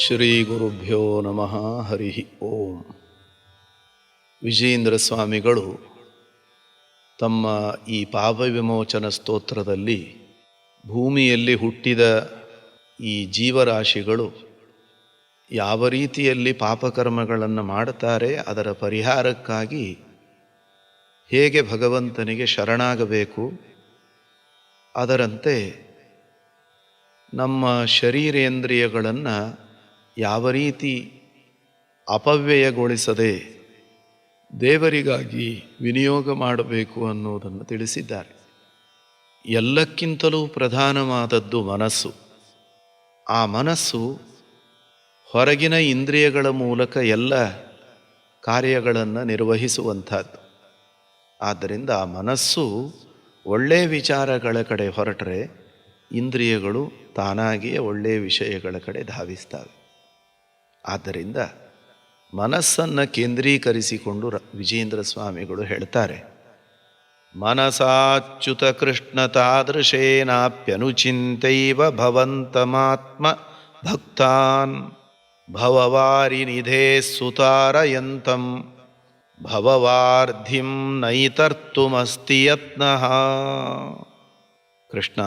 ಶ್ರೀ ಗುರುಭ್ಯೋ ನಮಃ. ಹರಿ ಓಂ. ವಿಜಯೇಂದ್ರ ಸ್ವಾಮಿಗಳು ತಮ್ಮ ಈ ಪಾಪ ವಿಮೋಚನ ಸ್ತೋತ್ರದಲ್ಲಿ ಭೂಮಿಯಲ್ಲಿ ಹುಟ್ಟಿದ ಈ ಜೀವರಾಶಿಗಳು ಯಾವ ರೀತಿಯಲ್ಲಿ ಪಾಪಕರ್ಮಗಳನ್ನು ಮಾಡುತ್ತಾರೆ, ಅದರ ಪರಿಹಾರಕ್ಕಾಗಿ ಹೇಗೆ ಭಗವಂತನಿಗೆ ಶರಣಾಗಬೇಕು, ಅದರಂತೆ ನಮ್ಮ ಶರೀರೇಂದ್ರಿಯಗಳನ್ನು ಯಾವ ರೀತಿ ಅಪವ್ಯಯಗೊಳಿಸದೆ ದೇವರಿಗಾಗಿ ವಿನಿಯೋಗ ಮಾಡಬೇಕು ಅನ್ನೋದನ್ನು ತಿಳಿಸಿದ್ದಾರೆ. ಎಲ್ಲಕ್ಕಿಂತಲೂ ಪ್ರಧಾನವಾದದ್ದು ಮನಸ್ಸು. ಆ ಮನಸ್ಸು ಹೊರಗಿನ ಇಂದ್ರಿಯಗಳ ಮೂಲಕ ಎಲ್ಲ ಕಾರ್ಯಗಳನ್ನು ನಿರ್ವಹಿಸುವಂಥದ್ದು. ಆದ್ದರಿಂದ ಆ ಮನಸ್ಸು ಒಳ್ಳೆಯ ವಿಚಾರಗಳ ಕಡೆ ಹೊರಟರೆ ಇಂದ್ರಿಯಗಳು ತಾನಾಗಿಯೇ ಒಳ್ಳೆಯ ವಿಷಯಗಳ ಕಡೆ ಧಾವಿಸ್ತವೆ. ಆದ್ದರಿಂದ ಮನಸ್ಸನ್ನು ಕೇಂದ್ರೀಕರಿಸಿಕೊಂಡು ವಿಜಯೇಂದ್ರ ಸ್ವಾಮಿಗಳು ಹೇಳ್ತಾರೆ, ಮನಸಾಚ್ಯುತ ಕೃಷ್ಣ ತಾದೃಶೇನಾಪ್ಯನುಚಿಂತೈವ ಭವಂತಮಾತ್ಮ ಭಕ್ತಾನ್ ಭವವಾರಿ ನಿಧೇ ಸುತಾರಯಂತಂ ಭವವಾರ್ಧಿಂ ನೈತರ್ತುಮಸ್ತಿ ಯತ್ನಃ. ಕೃಷ್ಣ,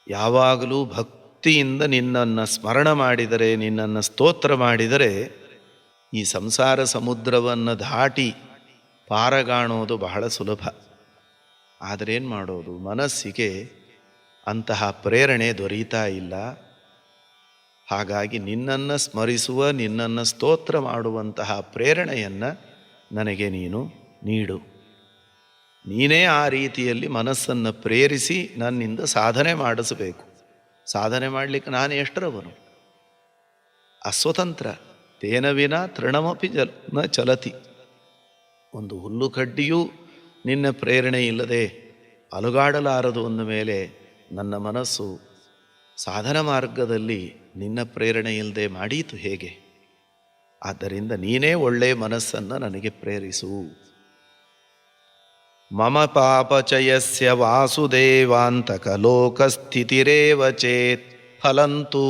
ಯಾವಾಗಲೂ ಭಕ್ತಿಯಿಂದ ನಿನ್ನನ್ನು ಸ್ಮರಣ ಮಾಡಿದರೆ, ನಿನ್ನನ್ನು ಸ್ತೋತ್ರ ಮಾಡಿದರೆ ಈ ಸಂಸಾರ ಸಮುದ್ರವನ್ನು ದಾಟಿ ಪಾರಗಾಣೋದು ಬಹಳ ಸುಲಭ. ಆದರೇನು ಮಾಡೋದು? ಮನಸ್ಸಿಗೆ ಅಂತಹ ಪ್ರೇರಣೆ ದೊರೀತಾ ಇಲ್ಲ. ಹಾಗಾಗಿ ನಿನ್ನನ್ನು ಸ್ಮರಿಸುವ, ನಿನ್ನನ್ನು ಸ್ತೋತ್ರ ಮಾಡುವಂತಹ ಪ್ರೇರಣೆಯನ್ನು ನನಗೆ ನೀನು ನೀಡು. ನೀನೇ ಆ ರೀತಿಯಲ್ಲಿ ಮನಸ್ಸನ್ನು ಪ್ರೇರಿಸಿ ನನ್ನಿಂದ ಸಾಧನೆ ಮಾಡಿಸಬೇಕು. ಸಾಧನೆ ಮಾಡಲಿಕ್ಕೆ ನಾನು ಎಷ್ಟರವನು? ಅಸ್ವತಂತ್ರ. ತೇನ ವಿನ ತೃಣಮಪಿ ನ ಚಲತಿ. ಒಂದು ಹುಲ್ಲು ಕಡ್ಡಿಯೂ ನಿನ್ನ ಪ್ರೇರಣೆ ಇಲ್ಲದೆ ಅಲುಗಾಡಲಾರದು ಅಂದ ಮೇಲೆ ನನ್ನ ಮನಸ್ಸು ಸಾಧನ ಮಾರ್ಗದಲ್ಲಿ ನಿನ್ನ ಪ್ರೇರಣೆ ಇಲ್ಲದೆ ಮಾಡೀತು ಹೇಗೆ? ಆದ್ದರಿಂದ ನೀನೇ ಒಳ್ಳೆಯ ಮನಸ್ಸನ್ನು ನನಗೆ ಪ್ರೇರಿಸು. ಮಮ ಪಾಪಚಯಸ್ಯ ವಾಸುದೇವಾಂತಕಲೋಕಸ್ಥಿತಿರೇವ ಚೇತ್ ಫಲಂತೂ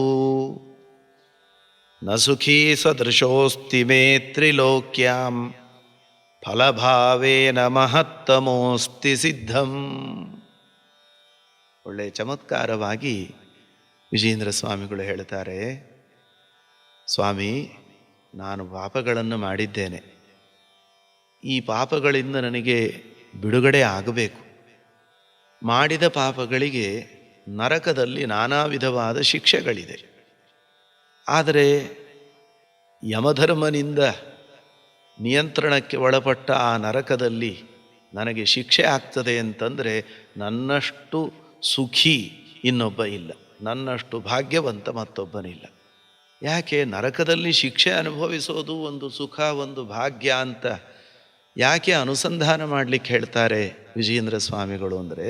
ನ ಸುಖೀ ಸದೃಶೋಸ್ತಿ ಮೇ ತ್ರಿಲೋಕ್ಯಾಂ ಫಲಭಾವೇನ ಮಹತ್ತಮೋಸ್ತಿ ಸಿದ್ಧಂ. ಒಳ್ಳೆಯ ಚಮತ್ಕಾರವಾಗಿ ವಿಜಯೇಂದ್ರ ಸ್ವಾಮಿಗಳು ಹೇಳ್ತಾರೆ, ಸ್ವಾಮಿ, ನಾನು ಪಾಪಗಳನ್ನು ಮಾಡಿದ್ದೇನೆ. ಈ ಪಾಪಗಳಿಂದ ನನಗೆ ಬಿಡುಗಡೆ ಆಗಬೇಕು. ಮಾಡಿದ ಪಾಪಗಳಿಗೆ ನರಕದಲ್ಲಿ ನಾನಾ ವಿಧವಾದ ಶಿಕ್ಷೆಗಳಿದೆ. ಆದರೆ ಯಮಧರ್ಮನಿಂದ ನಿಯಂತ್ರಣಕ್ಕೆ ಒಳಪಟ್ಟ ಆ ನರಕದಲ್ಲಿ ನನಗೆ ಶಿಕ್ಷೆ ಆಗ್ತದೆ ಅಂತಂದರೆ ನನ್ನಷ್ಟು ಸುಖಿ ಇನ್ನೊಬ್ಬ ಇಲ್ಲ, ನನ್ನಷ್ಟು ಭಾಗ್ಯವಂತ ಮತ್ತೊಬ್ಬನಿಲ್ಲ. ಯಾಕೆ ನರಕದಲ್ಲಿ ಶಿಕ್ಷೆ ಅನುಭವಿಸೋದು ಒಂದು ಸುಖ, ಒಂದು ಭಾಗ್ಯ ಅಂತ ಯಾಕೆ ಅನುಸಂಧಾನ ಮಾಡಲಿಕ್ಕೆ ಹೇಳ್ತಾರೆ ವಿಜಯೇಂದ್ರ ಸ್ವಾಮಿಗಳು ಅಂದರೆ,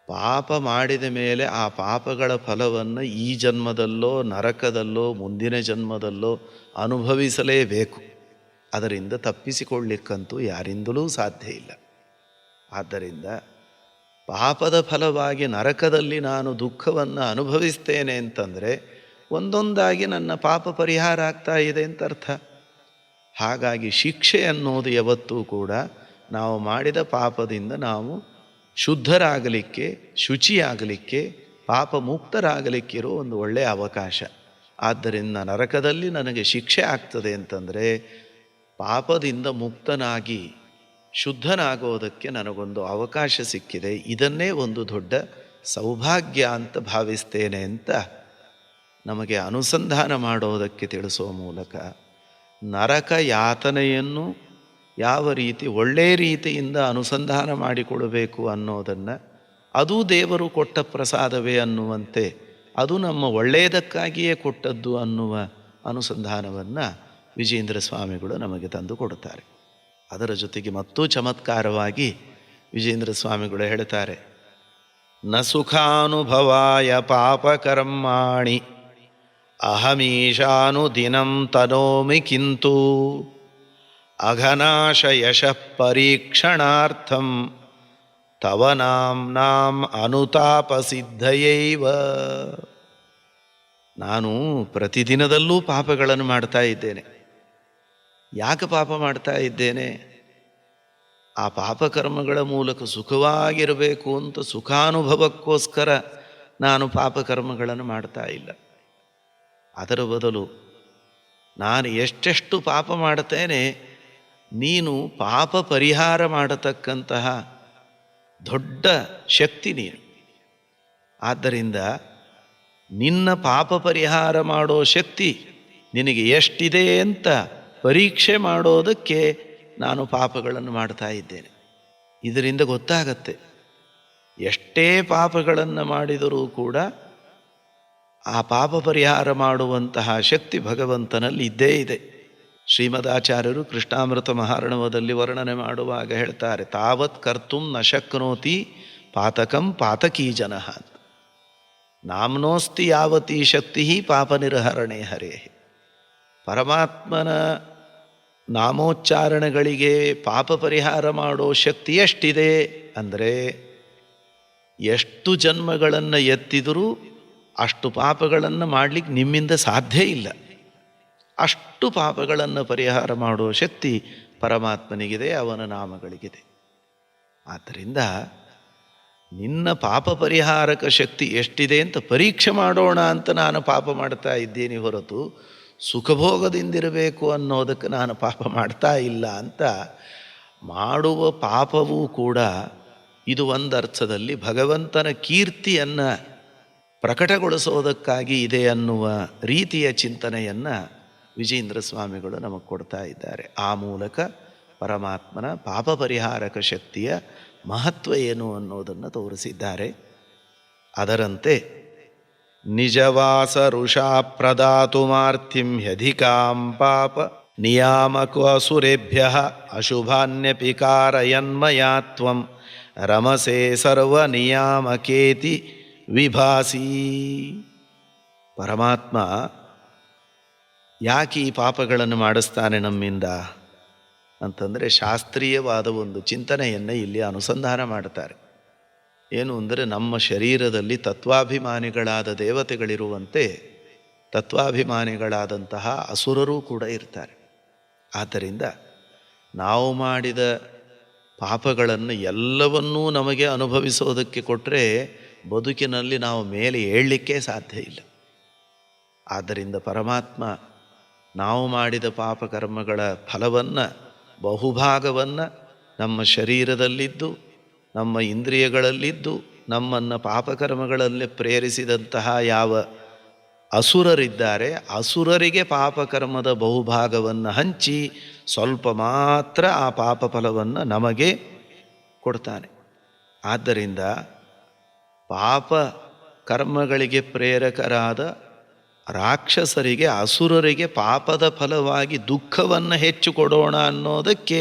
ಪಾಪ ಮಾಡಿದ ಮೇಲೆ ಆ ಪಾಪಗಳ ಫಲವನ್ನು ಈ ಜನ್ಮದಲ್ಲೋ ನರಕದಲ್ಲೋ ಮುಂದಿನ ಜನ್ಮದಲ್ಲೋ ಅನುಭವಿಸಲೇಬೇಕು. ಅದರಿಂದ ತಪ್ಪಿಸಿಕೊಳ್ಳಿಕ್ಕಂತೂ ಯಾರಿಂದಲೂ ಸಾಧ್ಯ ಇಲ್ಲ. ಆದ್ದರಿಂದ ಪಾಪದ ಫಲವಾಗಿ ನರಕದಲ್ಲಿ ನಾನು ದುಃಖವನ್ನು ಅನುಭವಿಸ್ತೇನೆ ಅಂತಂದರೆ ಒಂದೊಂದಾಗಿ ನನ್ನ ಪಾಪ ಪರಿಹಾರ ಆಗ್ತಾ ಇದೆ ಅಂತ ಅರ್ಥ. ಹಾಗಾಗಿ ಶಿಕ್ಷೆ ಅನ್ನೋದು ಯಾವತ್ತೂ ಕೂಡ ನಾವು ಮಾಡಿದ ಪಾಪದಿಂದ ನಾವು ಶುದ್ಧರಾಗಲಿಕ್ಕೆ, ಶುಚಿಯಾಗಲಿಕ್ಕೆ, ಪಾಪ ಮುಕ್ತರಾಗಲಿಕ್ಕಿರೋ ಒಂದು ಒಳ್ಳೆಯ ಅವಕಾಶ. ಆದ್ದರಿಂದ ನರಕದಲ್ಲಿ ನನಗೆ ಶಿಕ್ಷೆ ಆಗ್ತದೆ ಅಂತಂದರೆ ಪಾಪದಿಂದ ಮುಕ್ತನಾಗಿ ಶುದ್ಧನಾಗೋದಕ್ಕೆ ನನಗೊಂದು ಅವಕಾಶ ಸಿಕ್ಕಿದೆ. ಇದನ್ನೇ ಒಂದು ದೊಡ್ಡ ಸೌಭಾಗ್ಯ ಅಂತ ಭಾವಿಸ್ತೇನೆ ಅಂತ ನಮಗೆ ಅನುಸಂಧಾನ ಮಾಡೋದಕ್ಕೆ ತಿಳಿಸುವ ಮೂಲಕ ನರಕ ಯಾತನೆಯನ್ನು ಯಾವ ರೀತಿ ಒಳ್ಳೆಯ ರೀತಿಯಿಂದ ಅನುಸಂಧಾನ ಮಾಡಿಕೊಡಬೇಕು ಅನ್ನೋದನ್ನು, ಅದು ದೇವರು ಕೊಟ್ಟ ಪ್ರಸಾದವೇ ಅನ್ನುವಂತೆ, ಅದು ನಮ್ಮ ಒಳ್ಳೆಯದಕ್ಕಾಗಿಯೇ ಕೊಟ್ಟದ್ದು ಅನ್ನುವ ಅನುಸಂಧಾನವನ್ನು ವಿಜಯೇಂದ್ರ ಸ್ವಾಮಿಗಳು ನಮಗೆ ತಂದು ಕೊಡುತ್ತಾರೆ. ಅದರ ಜೊತೆಗೆ ಮತ್ತೂ ಚಮತ್ಕಾರವಾಗಿ ವಿಜಯೇಂದ್ರ ಸ್ವಾಮಿಗಳು ಹೇಳ್ತಾರೆ, ನ ಸುಖಾನುಭವಾಯ ಪಾಪಕರ್ಮಾಣಿ ಅಹಮೀಶಾನುದಿನಂ ತನೋಮಿ ಕಿಂತು ಅಘನಾಶ ಯಶಃ ಪರೀಕ್ಷಣಾರ್ಥಂ ತವ ನಾಮ್ನಾಂ ಅನುತಾಪಸಿದ್ಧಯೈವ. ನಾನು ಪ್ರತಿದಿನದಲ್ಲೂ ಪಾಪಗಳನ್ನು ಮಾಡ್ತಾ ಇದ್ದೇನೆ. ಯಾಕೆ ಪಾಪ ಮಾಡ್ತಾ ಇದ್ದೇನೆ? ಆ ಪಾಪಕರ್ಮಗಳ ಮೂಲಕ ಸುಖವಾಗಿರಬೇಕು ಅಂತ ಸುಖಾನುಭವಕ್ಕೋಸ್ಕರ ನಾನು ಪಾಪಕರ್ಮಗಳನ್ನು ಮಾಡ್ತಾ ಇಲ್ಲ. ಅದರ ಬದಲು ನಾನು ಎಷ್ಟೆಷ್ಟು ಪಾಪ ಮಾಡ್ತೇನೆ, ನೀನು ಪಾಪ ಪರಿಹಾರ ಮಾಡತಕ್ಕಂತಹ ದೊಡ್ಡ ಶಕ್ತಿ ನೀನು. ಆದ್ದರಿಂದ ನಿನ್ನ ಪಾಪ ಪರಿಹಾರ ಮಾಡೋ ಶಕ್ತಿ ನಿನಗೆ ಎಷ್ಟಿದೆ ಅಂತ ಪರೀಕ್ಷೆ ಮಾಡೋದಕ್ಕೆ ನಾನು ಪಾಪಗಳನ್ನು ಮಾಡ್ತಾ ಇದ್ದೇನೆ. ಇದರಿಂದ ಗೊತ್ತಾಗತ್ತೆ, ಎಷ್ಟೇ ಪಾಪಗಳನ್ನು ಮಾಡಿದರೂ ಕೂಡ ಆ ಪಾಪ ಪರಿಹಾರ ಮಾಡುವಂತಹ ಶಕ್ತಿ ಭಗವಂತನಲ್ಲಿ ಇದ್ದೇ ಇದೆ. ಶ್ರೀಮದಾಚಾರ್ಯರು ಕೃಷ್ಣಾಮೃತ ಮಹಾರ್ಣವದಲ್ಲಿ ವರ್ಣನೆ ಮಾಡುವಾಗ ಹೇಳ್ತಾರೆ, ತಾವತ್ ಕರ್ತುಂ ನ ಶಕ್ನೋತಿ ಪಾತಕಂ ಪಾತಕೀ ಜನಃ. ನಾಮ್ನೋಸ್ತಿ ಯಾವತಿ ಶಕ್ತಿ ಪಾಪ ನಿರ್ಹರಣೆ ಹರೇ. ಪರಮಾತ್ಮನ ನಾಮೋಚ್ಚಾರಣೆಗಳಿಗೆ ಪಾಪ ಪರಿಹಾರ ಮಾಡೋ ಶಕ್ತಿ ಎಷ್ಟಿದೆ ಅಂದರೆ, ಎಷ್ಟು ಜನ್ಮಗಳನ್ನು ಎತ್ತಿದರೂ ಅಷ್ಟು ಪಾಪಗಳನ್ನು ಮಾಡಲಿಕ್ಕೆ ನಿಮ್ಮಿಂದ ಸಾಧ್ಯ ಇಲ್ಲ. ಅಷ್ಟು ಪಾಪಗಳನ್ನು ಪರಿಹಾರ ಮಾಡುವ ಶಕ್ತಿ ಪರಮಾತ್ಮನಿಗಿದೆ, ಅವನ ನಾಮಗಳಿಗಿದೆ. ಆದ್ದರಿಂದ ನಿನ್ನ ಪಾಪ ಪರಿಹಾರಕ ಶಕ್ತಿ ಎಷ್ಟಿದೆ ಅಂತ ಪರೀಕ್ಷೆ ಮಾಡೋಣ ಅಂತ ನಾನು ಪಾಪ ಮಾಡ್ತಾ ಇದ್ದೀನಿ ಹೊರತು ಸುಖಭೋಗದಿಂದಿರಬೇಕು ಅನ್ನೋದಕ್ಕೆ ನಾನು ಪಾಪ ಮಾಡ್ತಾ ಇಲ್ಲ ಅಂತ. ಮಾಡುವ ಪಾಪವೂ ಕೂಡ ಇದು ಒಂದರ್ಥದಲ್ಲಿ ಭಗವಂತನ ಕೀರ್ತಿಯನ್ನು ಪ್ರಕಟಗೊಳಿಸೋದಕ್ಕಾಗಿ ಇದೆ ಅನ್ನುವ ರೀತಿಯ ಚಿಂತನೆಯನ್ನು ವಿಜೇಂದ್ರ ಸ್ವಾಮಿಗಳು ನಮಗೆ ಕೊಡ್ತಾ ಇದ್ದಾರೆ. ಆ ಮೂಲಕ ಪರಮಾತ್ಮನ ಪಾಪ ಪರಿಹಾರಕ ಶಕ್ತಿಯ ಮಹತ್ವ ಏನು ಅನ್ನೋದನ್ನು ತೋರಿಸಿದ್ದಾರೆ. ಅದರಂತೆ ನಿಜವಾಸ ಋಷಾ ಪ್ರದಾತುಮಾರ್ತಿಂ ಹ್ಯಧಿಕಾಂ ಪಾಪ ನಿಯಾಮಕೋ ಅಸುರೇಭ್ಯ ಅಶುಭಾನ್ಯಪಿ ಕಾರಯನ್ಮಯಾ ತ್ವಂ ರಮಸೆ ಸರ್ವ ನಿಯಾಮಕೇತಿ ವಿಭಾಸಿ. ಪರಮಾತ್ಮ ಯಾಕೆ ಈ ಪಾಪಗಳನ್ನು ಮಾಡಿಸ್ತಾನೆ ನಮ್ಮಿಂದ ಅಂತಂದರೆ, ಶಾಸ್ತ್ರೀಯವಾದ ಒಂದು ಚಿಂತನೆಯನ್ನು ಇಲ್ಲಿ ಅನುಸಂಧಾನ ಮಾಡ್ತಾರೆ. ಏನು ಅಂದರೆ, ನಮ್ಮ ಶರೀರದಲ್ಲಿ ತತ್ವಾಭಿಮಾನಿಗಳಾದ ದೇವತೆಗಳಿರುವಂತೆ ತತ್ವಾಭಿಮಾನಿಗಳಾದಂತಹ ಅಸುರರೂ ಕೂಡ ಇರ್ತಾರೆ. ಆದ್ದರಿಂದ ನಾವು ಮಾಡಿದ ಪಾಪಗಳನ್ನು ಎಲ್ಲವನ್ನೂ ನಮಗೆ ಅನುಭವಿಸೋದಕ್ಕೆ ಕೊಟ್ಟರೆ ಬದುಕಿನಲ್ಲಿ ನಾವು ಮೇಲೆ ಏಳಲಿಕ್ಕೆ ಸಾಧ್ಯ ಇಲ್ಲ. ಆದ್ದರಿಂದ ಪರಮಾತ್ಮ ನಾವು ಮಾಡಿದ ಪಾಪಕರ್ಮಗಳ ಫಲವನ್ನು, ಬಹುಭಾಗವನ್ನು ನಮ್ಮ ಶರೀರದಲ್ಲಿದ್ದು, ನಮ್ಮ ಇಂದ್ರಿಯಗಳಲ್ಲಿದ್ದು, ನಮ್ಮನ್ನು ಪಾಪಕರ್ಮಗಳಲ್ಲಿ ಪ್ರೇರಿಸಿದಂತಹ ಯಾವ ಅಸುರರಿದ್ದಾರೆ, ಅಸುರರಿಗೆ ಪಾಪಕರ್ಮದ ಬಹುಭಾಗವನ್ನು ಹಂಚಿ ಸ್ವಲ್ಪ ಮಾತ್ರ ಆ ಪಾಪ ಫಲವನ್ನು ನಮಗೆ ಕೊಡ್ತಾನೆ. ಆದ್ದರಿಂದ ಪಾಪ ಕರ್ಮಗಳಿಗೆ ಪ್ರೇರಕರಾದ ರಾಕ್ಷಸರಿಗೆ, ಅಸುರರಿಗೆ ಪಾಪದ ಫಲವಾಗಿ ದುಃಖವನ್ನು ಹೆಚ್ಚು ಕೊಡೋಣ ಅನ್ನೋದಕ್ಕೆ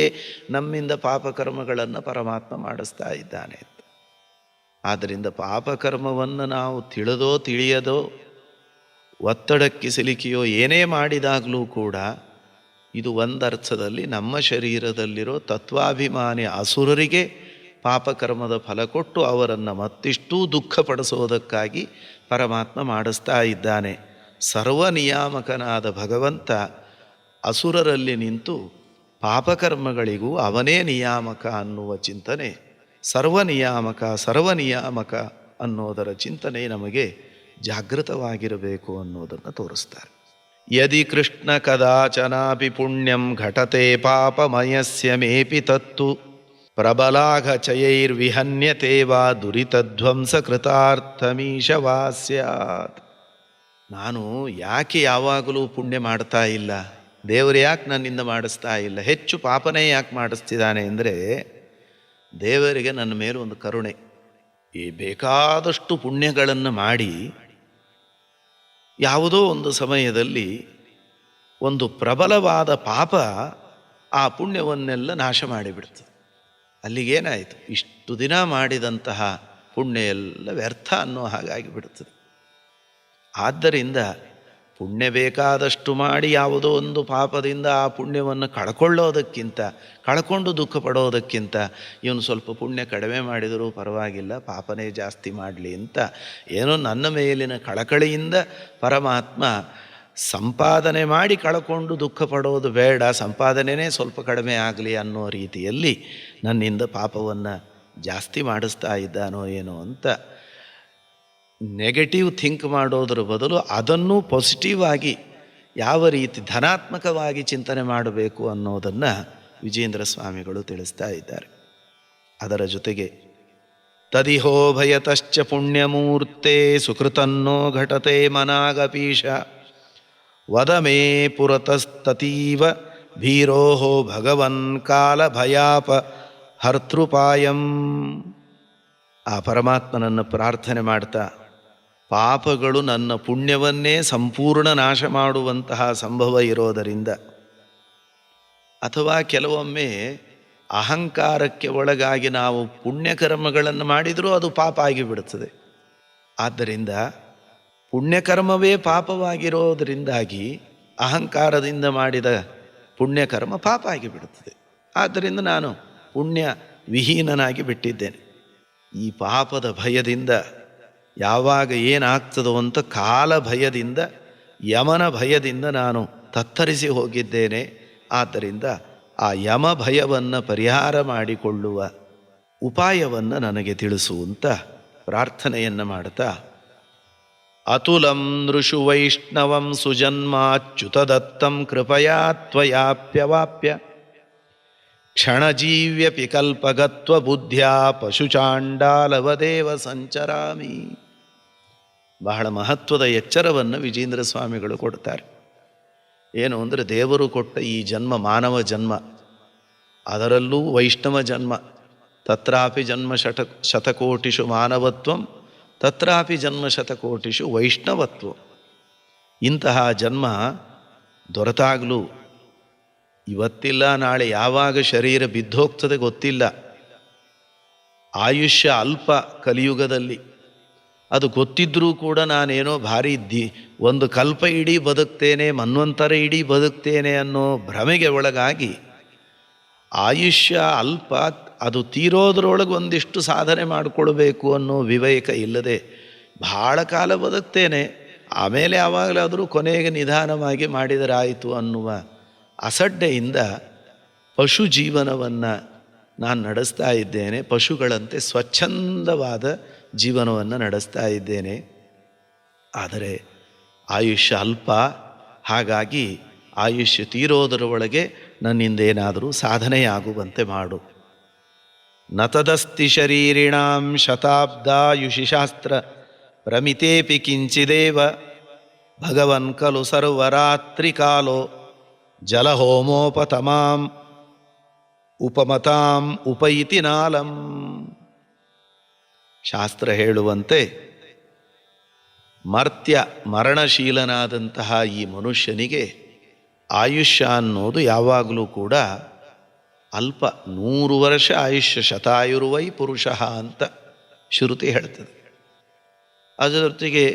ನಮ್ಮಿಂದ ಪಾಪಕರ್ಮಗಳನ್ನು ಪರಮಾತ್ಮ ಮಾಡಿಸ್ತಾ ಇದ್ದಾನೆ. ಆದ್ದರಿಂದ ಪಾಪಕರ್ಮವನ್ನು ನಾವು ತಿಳಿದೋ ತಿಳಿಯದೋ, ಒತ್ತಡಕ್ಕೆ ಸಿಲುಕಿಯೋ ಏನೇ ಮಾಡಿದಾಗಲೂ ಕೂಡ ಇದು ಒಂದರ್ಥದಲ್ಲಿ ನಮ್ಮ ಶರೀರದಲ್ಲಿರೋ ತತ್ವಾಭಿಮಾನಿ ಅಸುರರಿಗೆ ಪಾಪಕರ್ಮದ ಫಲ ಕೊಟ್ಟು ಅವರನ್ನು ಮತ್ತಿಷ್ಟೂ ದುಃಖಪಡಿಸೋದಕ್ಕಾಗಿ ಪರಮಾತ್ಮ ಮಾಡಿಸ್ತಾ ಇದ್ದಾನೆ. ಸರ್ವನಿಯಾಮಕನಾದ ಭಗವಂತ ಅಸುರರಲ್ಲಿ ನಿಂತು ಪಾಪಕರ್ಮಗಳಿಗೂ ಅವನೇ ನಿಯಾಮಕ ಅನ್ನುವ ಚಿಂತನೆ, ಸರ್ವನಿಯಾಮಕ ಅನ್ನೋದರ ಚಿಂತನೆ ನಮಗೆ ಜಾಗೃತವಾಗಿರಬೇಕು ಅನ್ನೋದನ್ನು ತೋರಿಸ್ತಾರೆ. ಯದಿ ಕೃಷ್ಣ ಕದಾಚನಾಪಿ ಪುಣ್ಯಂ ಘಟತೆ ಪಾಪಮಯಸ್ಯ ಮೇಪಿ ತತ್ತು ಪ್ರಬಲಾಘಚಯೈರ್ವಿಹನ್ಯತೆ ವಾ ದುರಿತಧ್ವಂಸ ಕೃತಾರ್ಥಮೀಶವಾ ಸ್ಯಾತ್. ನಾನು ಯಾಕೆ ಯಾವಾಗಲೂ ಪುಣ್ಯ ಮಾಡ್ತಾ ಇಲ್ಲ, ದೇವರು ಯಾಕೆ ನನ್ನಿಂದ ಮಾಡಿಸ್ತಾ ಇಲ್ಲ, ಹೆಚ್ಚು ಪಾಪನೇ ಯಾಕೆ ಮಾಡಿಸ್ತಿದ್ದಾನೆ ಅಂದರೆ, ದೇವರಿಗೆ ನನ್ನ ಮೇಲೆ ಒಂದು ಕರುಣೆ. ಈ ಬೇಕಾದಷ್ಟು ಪುಣ್ಯಗಳನ್ನು ಮಾಡಿ ಯಾವುದೋ ಒಂದು ಸಮಯದಲ್ಲಿ ಒಂದು ಪ್ರಬಲವಾದ ಪಾಪ ಆ ಪುಣ್ಯವನ್ನೆಲ್ಲ ನಾಶ ಮಾಡಿಬಿಡ್ತದೆ. ಅಲ್ಲಿಗೇನಾಯಿತು, ಇಷ್ಟು ದಿನ ಮಾಡಿದಂತಹ ಪುಣ್ಯ ಎಲ್ಲ ವ್ಯರ್ಥ ಅನ್ನೋ ಹಾಗಾಗಿ ಬಿಡ್ತದೆ. ಆದ್ದರಿಂದ ಪುಣ್ಯ ಬೇಕಾದಷ್ಟು ಮಾಡಿ ಯಾವುದೋ ಒಂದು ಪಾಪದಿಂದ ಆ ಪುಣ್ಯವನ್ನು ಕಳ್ಕೊಂಡು ದುಃಖ ಪಡೋದಕ್ಕಿಂತ ಇವನು ಸ್ವಲ್ಪ ಪುಣ್ಯ ಕಡಿಮೆ ಮಾಡಿದರೂ ಪರವಾಗಿಲ್ಲ, ಪಾಪನೇ ಜಾಸ್ತಿ ಮಾಡಲಿ ಅಂತ ಏನೋ ನನ್ನ ಮೇಲಿನ ಕಳಕಳಿಯಿಂದ ಪರಮಾತ್ಮ ಸಂಪಾದನೆ ಮಾಡಿ ಕಳ್ಕೊಂಡು ದುಃಖ ಪಡೋದು ಬೇಡ, ಸಂಪಾದನೆಯೇ ಸ್ವಲ್ಪ ಕಡಿಮೆ ಆಗಲಿ ಅನ್ನೋ ರೀತಿಯಲ್ಲಿ ನನ್ನಿಂದ ಪಾಪವನ್ನು ಜಾಸ್ತಿ ಮಾಡಿಸ್ತಾ ಇದ್ದಾನೋ ಏನೋ ಅಂತ ನೆಗೆಟಿವ್ ಥಿಂಕ್ ಮಾಡೋದ್ರ ಬದಲು ಅದನ್ನು ಪಾಸಿಟಿವ್ ಆಗಿ ಯಾವ ರೀತಿ ಧನಾತ್ಮಕವಾಗಿ ಚಿಂತನೆ ಮಾಡಬೇಕು ಅನ್ನೋದನ್ನು ವಿಜೇಂದ್ರ ಸ್ವಾಮಿಗಳು ತಿಳಿಸ್ತಾ ಇದ್ದಾರೆ. ಅದರ ಜೊತೆಗೆ ತದಿಹೋ ಭಯತಶ್ಚ ಪುಣ್ಯಮೂರ್ತೆ ಸುಕೃತನ್ನೋ ಘಟತೆ ಮನಾಗಪೀಶ ವದಮೇ ಪುರತಸ್ತತೀವ ಭೀರೋಹೋ ಭಗವನ್ ಕಾಲ ಭಯಾಪ ಹರ್ತೃಪಾಯಂ. ಆ ಪರಮಾತ್ಮನನ್ನು ಪ್ರಾರ್ಥನೆ ಮಾಡ್ತಾ, ಪಾಪಗಳು ನನ್ನ ಪುಣ್ಯವನ್ನೇ ಸಂಪೂರ್ಣ ನಾಶ ಮಾಡುವಂತಹ ಸಂಭವ ಇರೋದರಿಂದ, ಅಥವಾ ಕೆಲವೊಮ್ಮೆ ಅಹಂಕಾರಕ್ಕೆ ಒಳಗಾಗಿ ನಾವು ಪುಣ್ಯಕರ್ಮಗಳನ್ನು ಮಾಡಿದರೂ ಅದು ಪಾಪ ಆಗಿಬಿಡುತ್ತದೆ. ಆದ್ದರಿಂದ ಪುಣ್ಯಕರ್ಮವೇ ಪಾಪವಾಗಿರೋದರಿಂದಾಗಿ ಅಹಂಕಾರದಿಂದ ಮಾಡಿದ ಪುಣ್ಯಕರ್ಮ ಪಾಪ ಆಗಿಬಿಡುತ್ತದೆ. ಆದ್ದರಿಂದ ನಾನು ಪುಣ್ಯ ವಿಹೀನನಾಗಿ ಬಿಟ್ಟಿದ್ದೇನೆ. ಈ ಪಾಪದ ಭಯದಿಂದ ಯಾವಾಗ ಏನಾಗ್ತದೋ ಅಂತ ಕಾಲ ಭಯದಿಂದ, ಯಮನ ಭಯದಿಂದ ನಾನು ತತ್ತರಿಸಿ ಹೋಗಿದ್ದೇನೆ. ಆದ್ದರಿಂದ ಆ ಯಮ ಭಯವನ್ನು ಪರಿಹಾರ ಮಾಡಿಕೊಳ್ಳುವ ಉಪಾಯವನ್ನು ನನಗೆ ತಿಳಿಸು ಅಂತ ಪ್ರಾರ್ಥನೆಯನ್ನು ಮಾಡ್ತಾ, ಅತುಲಂ ನೃಷು ವೈಷ್ಣವಂ ಸುಜನ್ಮಾಚ್ಯುತದತ್ತಂ ಕೃಪಯಾ ತ್ವಯಾಪ್ಯವಾಪ್ಯ ಕ್ಷಣಜೀವ್ಯಪಿ ಕಲ್ಪಗತ್ವ ಬುದ್ಧ್ಯಾ ಪಶುಚಾಂಡಾಲವದೇವ ಸಂಚರಾಮಿ. ಬಹಳ ಮಹತ್ವದ ಎಚ್ಚರವನ್ನು ವಿಜೇಂದ್ರ ಸ್ವಾಮಿಗಳು ಕೊಡ್ತಾರೆ. ಏನು ಅಂದರೆ, ದೇವರು ಕೊಟ್ಟ ಈ ಜನ್ಮ ಮಾನವ ಜನ್ಮ, ಅದರಲ್ಲೂ ವೈಷ್ಣವ ಜನ್ಮ. ತತ್ರಾಪಿ ಜನ್ಮ ಶತಕೋಟಿಷು ಮಾನವತ್ವಂ ತತ್ರಾಪಿ ಜನ್ಮ ಶತಕೋಟಿಷು ವೈಷ್ಣವತ್ವ. ಇಂತಹ ಜನ್ಮ ದೊರೆತಾಗಲೂ ಇವತ್ತಿಲ್ಲ, ನಾಳೆ ಯಾವಾಗ ಶರೀರ ಬಿದ್ದೋಗ್ತದೆ ಗೊತ್ತಿಲ್ಲ. ಆಯುಷ್ಯ ಅಲ್ಪ ಕಲಿಯುಗದಲ್ಲಿ. ಅದು ಗೊತ್ತಿದ್ದರೂ ಕೂಡ ನಾನೇನೋ ಭಾರಿ ಒಂದು ಕಲ್ಪ ಇಡೀ ಬದುಕ್ತೇನೆ, ಮನ್ವಂತರ ಇಡೀ ಬದುಕ್ತೇನೆ ಅನ್ನೋ ಭ್ರಮೆಗೆ ಒಳಗಾಗಿ ಆಯುಷ್ಯ ಅಲ್ಪ, ಅದು ತೀರೋದ್ರೊಳಗೆ ಒಂದಿಷ್ಟು ಸಾಧನೆ ಮಾಡಿಕೊಳ್ಬೇಕು ಅನ್ನೋ ವಿವೇಕ ಇಲ್ಲದೆ ಭಾಳ ಕಾಲ ಬದುಕ್ತೇನೆ, ಆಮೇಲೆ ಯಾವಾಗಲಾದರೂ ಕೊನೆಗೆ ನಿಧಾನವಾಗಿ ಮಾಡಿದರಾಯಿತು ಅನ್ನುವ ಅಸಡ್ಡೆಯಿಂದ ಪಶು ಜೀವನವನ್ನು ನಾನು ನಡೆಸ್ತಾ ಇದ್ದೇನೆ. ಪಶುಗಳಂತೆ ಸ್ವಚ್ಛಂದವಾದ ಜೀವನವನ್ನು ನಡೆಸ್ತಾ ಇದ್ದೇನೆ. ಆದರೆ ಆಯುಷ್ಯ ಅಲ್ಪ, ಹಾಗಾಗಿ ಆಯುಷ್ಯ ತೀರೋದರ ಒಳಗೆ ನನ್ನಿಂದೇನಾದರೂ ಸಾಧನೆಯಾಗುವಂತೆ ಮಾಡು. ನತದಸ್ತಿ ಶರೀರಿಣಾಂ ಶತಾಬ್ದಾಯುಷಿ ಶಾಸ್ತ್ರ ಪ್ರಮಿತೇಪಿ ಕಿಂಚಿದೇವ ಭಗವನ್ ಖಲು ಸರ್ವರಾತ್ರಿ ಕಾಲೋ ಜಲಹೋಮೋಪತಮಾಂ ಉಪಮತಾಂ ಉಪೈತಿ ನಾಲಂ. ಶಾಸ್ತ್ರ ಹೇಳುವಂತೆ ಮರಣಶೀಲನಾದಂತಹ ಈ ಮನುಷ್ಯನಿಗೆ ಆಯುಷ್ಯ ಅನ್ನೋದು ಯಾವಾಗಲೂ ಕೂಡ ಅಲ್ಪ. 100 ವರ್ಷ ಆಯುಷ್ಯ, ಶತಾಯುರ್ವೈ ಪುರುಷ ಅಂತ ಶ್ರುತಿ ಹೇಳ್ತದೆ. ಅದರ ಜೊತೆಗೆ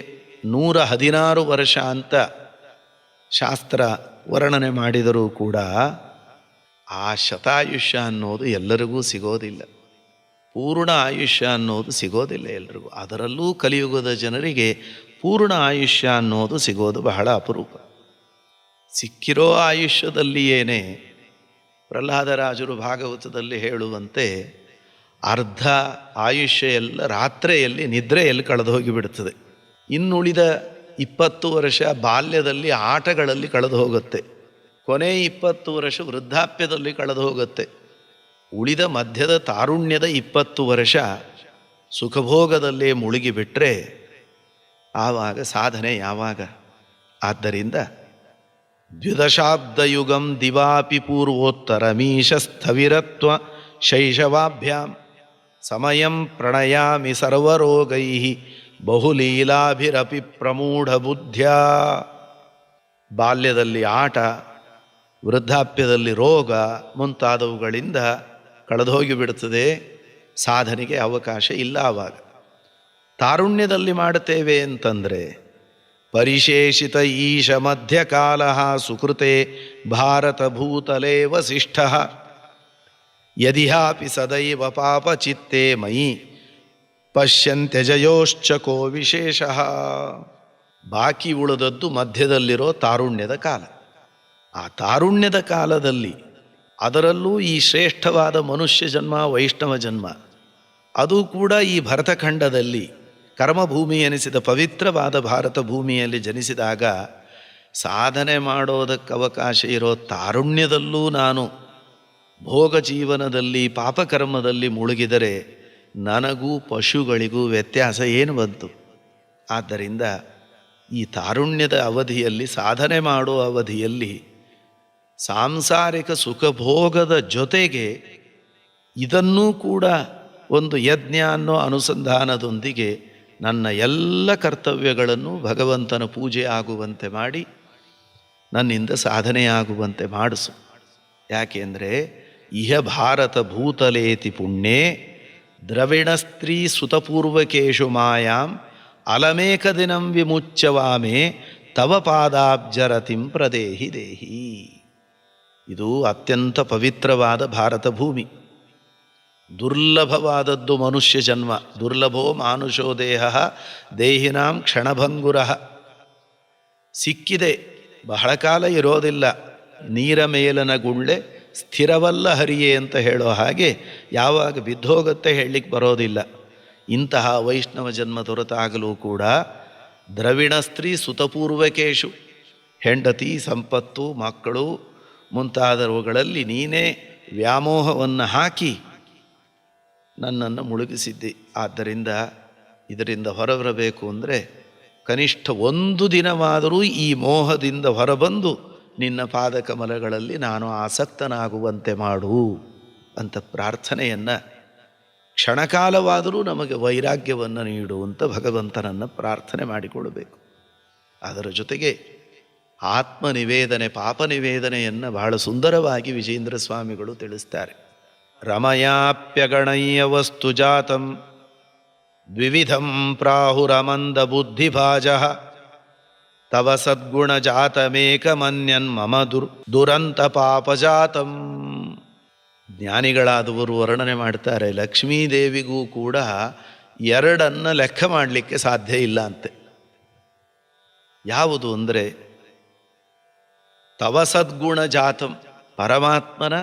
116 ವರ್ಷ ಅಂತ ಶಾಸ್ತ್ರ ವರ್ಣನೆ ಮಾಡಿದರೂ ಕೂಡ ಆ ಶತಾಯುಷ್ಯ ಅನ್ನೋದು ಎಲ್ಲರಿಗೂ ಸಿಗೋದಿಲ್ಲ. ಪೂರ್ಣ ಆಯುಷ್ಯ ಅನ್ನೋದು ಸಿಗೋದಿಲ್ಲ ಎಲ್ರಿಗೂ. ಅದರಲ್ಲೂ ಕಲಿಯುಗದ ಜನರಿಗೆ ಪೂರ್ಣ ಆಯುಷ್ಯ ಅನ್ನೋದು ಸಿಗೋದು ಬಹಳ ಅಪರೂಪ. ಸಿಕ್ಕಿರೋ ಆಯುಷ್ಯದಲ್ಲಿಯೇನೆ ಪ್ರಹ್ಲಾದರಾಜರು ಭಾಗವತದಲ್ಲಿ ಹೇಳುವಂತೆ ಅರ್ಧ ಆಯುಷ್ಯ ಎಲ್ಲ ರಾತ್ರಿಯಲ್ಲಿ ನಿದ್ರೆಯಲ್ಲಿ ಕಳೆದು ಹೋಗಿಬಿಡ್ತದೆ. ಇನ್ನುಳಿದ 20 ವರ್ಷ ಬಾಲ್ಯದಲ್ಲಿ ಆಟಗಳಲ್ಲಿ ಕಳೆದು ಹೋಗುತ್ತೆ. ಕೊನೆ 20 ವರ್ಷ ವೃದ್ಧಾಪ್ಯದಲ್ಲಿ ಕಳೆದು ಹೋಗುತ್ತೆ. ಉಳಿದ ಮಧ್ಯದ ತಾರುಣ್ಯದ 20 ವರ್ಷ ಸುಖಭೋಗದಲ್ಲೇ ಮುಳುಗಿಬಿಟ್ರೆ ಆವಾಗ ಸಾಧನೆ ಯಾವಾಗ? ಆದ್ದರಿಂದ ದ್ವಿದಶಾಬ್ದಯುಗಂ ದಿವಾಪಿ ಪೂರ್ವೋತ್ತರಮೀಶ ಸ್ಥವಿರತ್ವ ಶೈಶವಾಭ್ಯಾಂ ಸಮಯಂ ಪ್ರಣಯಾಮಿ ಸರ್ವರೋಗೈ ಬಹುಲೀಲಾಭಿರಪಿ ಪ್ರಮೂಢ ಬುದ್ಧ್ಯಾ. ಬಾಲ್ಯದಲ್ಲಿ ಆಟ, ವೃದ್ಧಾಪ್ಯದಲ್ಲಿ ರೋಗ ಮುಂತಾದವುಗಳಿಂದ ಕಳೆದು ಹೋಗಿಬಿಡುತ್ತದೆ. ಸಾಧನೆಗೆ ಅವಕಾಶ ಇಲ್ಲ. ಆವಾಗ ತಾರುಣ್ಯದಲ್ಲಿ ಮಾಡುತ್ತೇವೆ ಅಂತಂದರೆ ಪರಿಶೇಷಿತ ಈಶ ಮಧ್ಯಕಾಲ ಸುಕೃತೆ ಭಾರತಭೂತಲೇ ವಸಿಷ್ಠ ಯದಿಹಾಪಿ ಸದೈವ ಪಾಪಚಿತ್ತೇ ಮಯಿ ಪಶ್ಯಂತ್ಯಜಯೋಶ್ಚ ಕೋ ವಿಶೇಷ. ಬಾಕಿ ಉಳಿದದ್ದು ಮಧ್ಯದಲ್ಲಿರೋ ತಾರುಣ್ಯದ ಕಾಲ. ಆ ತಾರುಣ್ಯದ ಕಾಲದಲ್ಲಿ ಅದರಲ್ಲೂ ಈ ಶ್ರೇಷ್ಠವಾದ ಮನುಷ್ಯ ಜನ್ಮ, ವೈಷ್ಣವ ಜನ್ಮ, ಅದು ಕೂಡ ಈ ಭರತಖಂಡದಲ್ಲಿ ಕರ್ಮಭೂಮಿ ಎನಿಸಿದ ಪವಿತ್ರವಾದ ಭಾರತ ಭೂಮಿಯಲ್ಲಿ ಜನಿಸಿದಾಗ ಸಾಧನೆ ಮಾಡೋದಕ್ಕೆ ಅವಕಾಶ ಇರೋ ತಾರುಣ್ಯದಲ್ಲೂ ನಾನು ಭೋಗ ಜೀವನದಲ್ಲಿ ಪಾಪಕರ್ಮದಲ್ಲಿ ಮುಳುಗಿದರೆ ನನಗೂ ಪಶುಗಳಿಗೂ ವ್ಯತ್ಯಾಸ ಏನು ಬಂತು? ಆದ್ದರಿಂದ ಈ ತಾರುಣ್ಯದ ಅವಧಿಯಲ್ಲಿ, ಸಾಧನೆ ಮಾಡೋ ಅವಧಿಯಲ್ಲಿ ಸಾಂಸಾರಿಕ ಸುಖಭೋಗದ ಜೊತೆಗೆ ಇದನ್ನೂ ಕೂಡ ಒಂದು ಯಜ್ಞ ಅನ್ನೋ ಅನುಸಂಧಾನದೊಂದಿಗೆ ನನ್ನ ಎಲ್ಲ ಕರ್ತವ್ಯಗಳನ್ನು ಭಗವಂತನ ಪೂಜೆ ಆಗುವಂತೆ ಮಾಡಿ ನನ್ನಿಂದ ಸಾಧನೆಯಾಗುವಂತೆ ಮಾಡಿಸು. ಯಾಕೆಂದರೆ ಇಹ ಭಾರತ ಭೂತಲೇತಿ ಪುಣ್ಯೇ ದ್ರವಿಣ ಸ್ತ್ರೀ ಸುತಪೂರ್ವಕೇಶು ಮಾಯಾಂ ಅಲಮೇಕ ದಿನಂ ವಿಮುಚ್ಯವಾಮೆ ತವ ಪಾದಾಬ್ಜರತಿಂ ಪ್ರದೇಹಿ ದೇಹಿ. ಇದು ಅತ್ಯಂತ ಪವಿತ್ರವಾದ ಭಾರತ ಭೂಮಿ. ದುರ್ಲಭವಾದದ್ದು ಮನುಷ್ಯ ಜನ್ಮ. ದುರ್ಲಭೋ ಮಾನುಷೋ ದೇಹ ದೇಹಿನಾಂ ಕ್ಷಣಭಂಗುರ. ಸಿಕ್ಕಿದೆ, ಬಹಳ ಕಾಲ ಇರೋದಿಲ್ಲ. ನೀರ ಮೇಲನ ಗುಳ್ಳೆ ಸ್ಥಿರವಲ್ಲ ಹರಿಯೇ ಅಂತ ಹೇಳೋ ಹಾಗೆ ಯಾವಾಗ ಬಿದ್ದೋಗತ್ತೆ ಹೇಳಲಿಕ್ಕೆ ಬರೋದಿಲ್ಲ. ಇಂತಹ ವೈಷ್ಣವ ಜನ್ಮ ದೊರೆತಾಗಲೂ ಕೂಡ ದ್ರವಿಣ ಸ್ತ್ರೀ ಸುತಪೂರ್ವಕೇಶು, ಹೆಂಡತಿ, ಸಂಪತ್ತು, ಮಕ್ಕಳು ಮುಂತಾದವುಗಳಲ್ಲಿ ನೀನೇ ವ್ಯಾಮೋಹವನ್ನು ಹಾಕಿ ನನ್ನನ್ನು ಮುಳುಗಿಸಿದ್ದಿ. ಆದ್ದರಿಂದ ಇದರಿಂದ ಹೊರಬರಬೇಕು ಅಂದರೆ ಕನಿಷ್ಠ ಒಂದು ದಿನವಾದರೂ ಈ ಮೋಹದಿಂದ ಹೊರಬಂದು ನಿನ್ನ ಪಾದಕಮಲಗಳಲ್ಲಿ ನಾನು ಆಸಕ್ತನಾಗುವಂತೆ ಮಾಡು ಅಂತ ಪ್ರಾರ್ಥನೆಯನ್ನು, ಕ್ಷಣಕಾಲವಾದರೂ ನಮಗೆ ವೈರಾಗ್ಯವನ್ನು ನೀಡು ಅಂತ ಭಗವಂತನನ್ನು ಪ್ರಾರ್ಥನೆ ಮಾಡಿಕೊಡಬೇಕು. ಅದರ ಜೊತೆಗೆ ಆತ್ಮನಿವೇದನೆ, ಪಾಪ ನಿವೇದನೆಯನ್ನು ಬಹಳ ಸುಂದರವಾಗಿ ವಿಜೇಂದ್ರ ಸ್ವಾಮಿಗಳು ತಿಳಿಸ್ತಾರೆ. ರಮಯಾಪ್ಯಗಣಯ್ಯ ವಸ್ತು ಜಾತಂ ದ್ವಿವಿಧಂ ಪ್ರಾಹುರಮಂದ ಬುದ್ಧಿಭಾಜ ತವ ಸದ್ಗುಣ ಜಾತಮೇಕಮನ್ಯನ್ ಮಮ ದುರಂತ ಪಾಪಜಾತಂ. ಜ್ಞಾನಿಗಳಾದವರು ವರ್ಣನೆ ಮಾಡ್ತಾರೆ, ಲಕ್ಷ್ಮೀದೇವಿಗೂ ಕೂಡ ಎರಡನ್ನು ಲೆಕ್ಕ ಮಾಡಲಿಕ್ಕೆ ಸಾಧ್ಯ ಇಲ್ಲ ಅಂತೆ. ಯಾವುದು ಅಂದರೆ ತವ ಸದ್ಗುಣ ಜಾತಂ, ಪರಮಾತ್ಮನ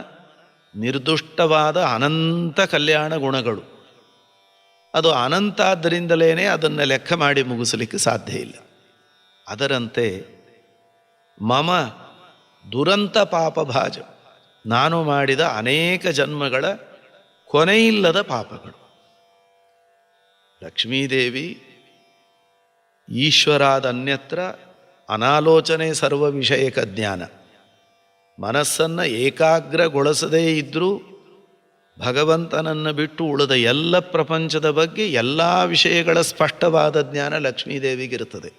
ನಿರ್ದುಷ್ಟವಾದ ಅನಂತ ಕಲ್ಯಾಣ ಗುಣಗಳು. ಅದು ಅನಂತ ಆದ್ದರಿಂದಲೇ ಅದನ್ನು ಲೆಕ್ಕ ಮಾಡಿ ಮುಗಿಸಲಿಕ್ಕೆ ಸಾಧ್ಯ ಇಲ್ಲ. ಅದರಂತೆ ಮಮ ದುರಂತ ಪಾಪಭಾಜ, ನಾನು ಮಾಡಿದ ಅನೇಕ ಜನ್ಮಗಳ ಕೊನೆಯಿಲ್ಲದ ಪಾಪಗಳು. ಲಕ್ಷ್ಮೀದೇವಿ ಈಶ್ವರಾದ ಅನ್ಯತ್ರ ಅನಾಲೋಚನೆ ಸರ್ವ ವಿಷಯಕ ಜ್ಞಾನ. ಮನಸ್ಸನ್ನು ಏಕಾಗ್ರಗೊಳಿಸದೇ ಇದ್ದರೂ ಭಗವಂತನನ್ನು ಬಿಟ್ಟು ಉಳಿದ ಎಲ್ಲ ಪ್ರಪಂಚದ ಬಗ್ಗೆ ಎಲ್ಲ ವಿಷಯಗಳ ಸ್ಪಷ್ಟವಾದ ಜ್ಞಾನ ಲಕ್ಷ್ಮೀದೇವಿಗಿರುತ್ತದೆ.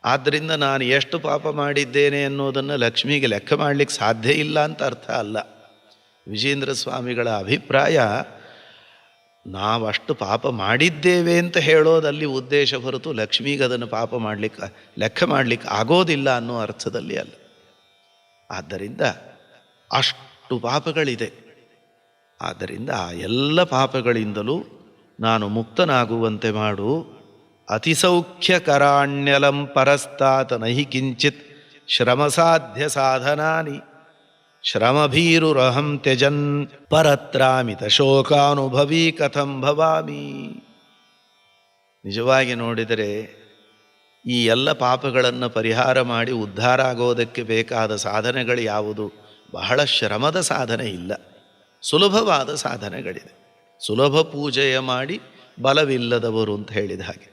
ಆದ್ದರಿಂದ ನಾನು ಎಷ್ಟು ಪಾಪ ಮಾಡಿದ್ದೇನೆ ಅನ್ನೋದನ್ನು ಲಕ್ಷ್ಮಿಗೆ ಲೆಕ್ಕ ಮಾಡಲಿಕ್ಕೆ ಸಾಧ್ಯ ಇಲ್ಲ ಅಂತ ಅರ್ಥ ಅಲ್ಲ. ವಿಜೇಂದ್ರ ಸ್ವಾಮಿಗಳ ಅಭಿಪ್ರಾಯ, ನಾವಷ್ಟು ಪಾಪ ಮಾಡಿದ್ದೇವೆ ಅಂತ ಹೇಳೋದಲ್ಲಿ ಉದ್ದೇಶ ಹೊರತು ಲಕ್ಷ್ಮಿಗೆ ಅದನ್ನು ಪಾಪ ಮಾಡಲಿಕ್ಕೆ ಲೆಕ್ಕ ಮಾಡಲಿಕ್ಕೆ ಆಗೋದಿಲ್ಲ ಅನ್ನೋ ಅರ್ಥದಲ್ಲಿ ಅಲ್ಲ. ಆದ್ದರಿಂದ ಅಷ್ಟು ಪಾಪಗಳಿದೆ. ಆದ್ದರಿಂದ ಆ ಎಲ್ಲ ಪಾಪಗಳಿಂದಲೂ ನಾನು ಮುಕ್ತನಾಗುವಂತೆ ಮಾಡು. ಅತಿಸೌಖ್ಯಕರಾಣ್ಯಲಂ ಪರಸ್ತಾತ್ ನಹಿ ಕಿಂಚಿತ್ ಶ್ರಮಸಾಧ್ಯ ಸಾಧನಾನಿ ಶ್ರಮಭೀರುರಹಂ ತ್ಯಜನ್ ಪರತ್ರಾಮಿತ ಶೋಕಾನುಭವಿ ಕಥಂ ಭವಾಮಿ. ನಿಜವಾಗಿ ನೋಡಿದರೆ ಈ ಎಲ್ಲ ಪಾಪಗಳನ್ನು ಪರಿಹಾರ ಮಾಡಿ ಉದ್ಧಾರ ಆಗೋದಕ್ಕೆ ಬೇಕಾದ ಸಾಧನೆಗಳು ಯಾವುದು? ಬಹಳ ಶ್ರಮದ ಸಾಧನೆ ಇಲ್ಲ, ಸುಲಭವಾದ ಸಾಧನೆಗಳಿದೆ. ಸುಲಭ ಪೂಜೆಯ ಮಾಡಿ ಬಲವಿಲ್ಲದವರು ಅಂತ ಹೇಳಿದ ಹಾಗೆ.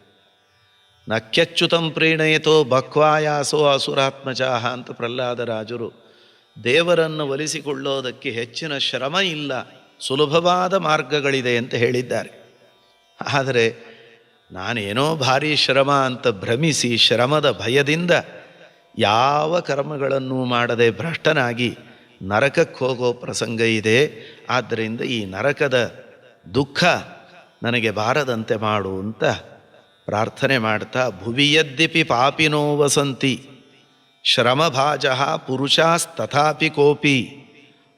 ನಕ್ಯಚ್ಯುತಂ ಪ್ರೀಣಯತೋ ಬಕ್ವಾಯಾಸೋ ಅಸುರಾತ್ಮಜಾಹ ಅಂತ ಪ್ರಹ್ಲಾದರಾಜರು ದೇವರನ್ನು ಒಲಿಸಿಕೊಳ್ಳೋದಕ್ಕೆ ಹೆಚ್ಚಿನ ಶ್ರಮ ಇಲ್ಲ, ಸುಲಭವಾದ ಮಾರ್ಗಗಳಿದೆ ಅಂತ ಹೇಳಿದ್ದಾರೆ. ಆದರೆ ನಾನೇನೋ ಭಾರಿ ಶ್ರಮ ಅಂತ ಭ್ರಮಿಸಿ ಶ್ರಮದ ಭಯದಿಂದ ಯಾವ ಕರ್ಮಗಳನ್ನು ಮಾಡದೆ ಭ್ರಷ್ಟನಾಗಿ ನರಕಕ್ಕೆ ಹೋಗೋ ಪ್ರಸಂಗ ಇದೆ. ಆದ್ದರಿಂದ ಈ ನರಕದ ದುಃಖ ನನಗೆ ಬಾರದಂತೆ ಮಾಡು ಅಂತ ಪ್ರಾರ್ಥನೆ ಮಾಡ್ತಾ, ಭುವಿ ಯದ್ಯಪಿ ಪಾಪಿನೋ ವಸಂತಿ ಶ್ರಮಭಾಜ ಪುರುಷಾಸ್ತಥಾಪಿ ಕೋಪಿ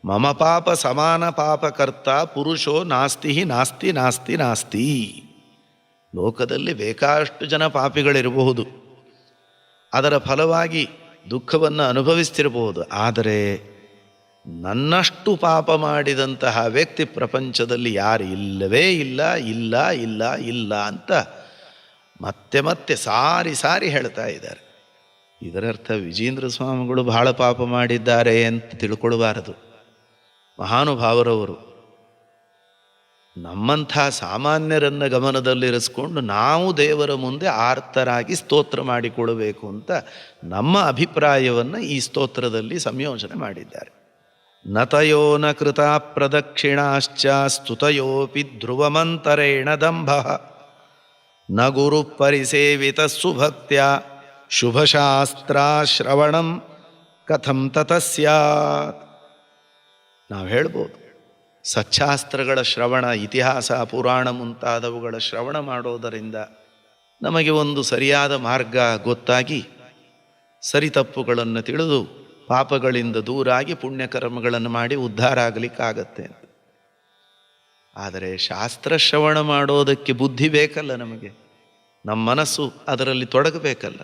ಮಮ ಪಾಪ ಸಮಾನ ಪಾಪಕರ್ತ ಪುರುಷೋ ನಾಸ್ತಿ ನಾಸ್ತಿ ನಾಸ್ತಿ ನಾಸ್ತಿ. ಲೋಕದಲ್ಲಿ ಬೇಕಾಷ್ಟು ಜನ ಪಾಪಿಗಳಿರಬಹುದು, ಅದರ ಫಲವಾಗಿ ದುಃಖವನ್ನು ಅನುಭವಿಸ್ತಿರಬಹುದು. ಆದರೆ ನನ್ನಷ್ಟು ಪಾಪ ಮಾಡಿದಂತಹ ವ್ಯಕ್ತಿ ಪ್ರಪಂಚದಲ್ಲಿ ಯಾರು ಇಲ್ಲವೇ ಇಲ್ಲ ಇಲ್ಲ ಇಲ್ಲ ಇಲ್ಲ ಅಂತ ಮತ್ತೆ ಮತ್ತೆ ಸಾರಿ ಸಾರಿ ಹೇಳ್ತಾ ಇದ್ದಾರೆ. ಇದರರ್ಥ ವಿಜೇಂದ್ರ ಸ್ವಾಮಿಗಳು ಬಹಳ ಪಾಪ ಮಾಡಿದ್ದಾರೆ ಅಂತ ತಿಳ್ಕೊಳ್ಬಾರದು. ಮಹಾನುಭಾವರವರು ನಮ್ಮಂಥ ಸಾಮಾನ್ಯರನ್ನು ಗಮನದಲ್ಲಿರಿಸ್ಕೊಂಡು ನಾವು ದೇವರ ಮುಂದೆ ಆರ್ತರಾಗಿ ಸ್ತೋತ್ರ ಮಾಡಿಕೊಳ್ಳಬೇಕು ಅಂತ ನಮ್ಮ ಅಭಿಪ್ರಾಯವನ್ನು ಈ ಸ್ತೋತ್ರದಲ್ಲಿ ಸಂಯೋಜನೆ ಮಾಡಿದ್ದಾರೆ. ನತಯೋ ನ ಕೃತ ಪ್ರದಕ್ಷಿಣಾಶ್ಚ ಸ್ತುತಯೋಪಿ ಧ್ರುವಮಂತರೇಣ ದಂಭ ನ ಗುರು ಪರಿಸೇವಿತ ಸುಭಕ್ತ್ಯ ಶುಭಶಾಸ್ತ್ರಾಶ್ರವಣಂ ಕಥಂ ತತಃ ಸ್ಯಾತ್. ನಾವು ಹೇಳ್ಬೋದು, ಸಚ್ಚಾಸ್ತ್ರಗಳ ಶ್ರವಣ, ಇತಿಹಾಸ ಪುರಾಣ ಮುಂತಾದವುಗಳ ಶ್ರವಣ ಮಾಡೋದರಿಂದ ನಮಗೆ ಒಂದು ಸರಿಯಾದ ಮಾರ್ಗ ಗೊತ್ತಾಗಿ ಸರಿ ತಪ್ಪುಗಳನ್ನು ತಿಳಿದು ಪಾಪಗಳಿಂದ ದೂರಾಗಿ ಪುಣ್ಯಕರ್ಮಗಳನ್ನು ಮಾಡಿ ಉದ್ಧಾರ ಆಗಲಿಕ್ಕಾಗತ್ತೆ ಅಂತ. ಆದರೆ ಶಾಸ್ತ್ರ ಶ್ರವಣ ಮಾಡೋದಕ್ಕೆ ಬುದ್ಧಿ ಬೇಕಲ್ಲ, ನಮಗೆ ನಮ್ಮ ಮನಸ್ಸು ಅದರಲ್ಲಿ ತೊಡಗಬೇಕಲ್ಲ.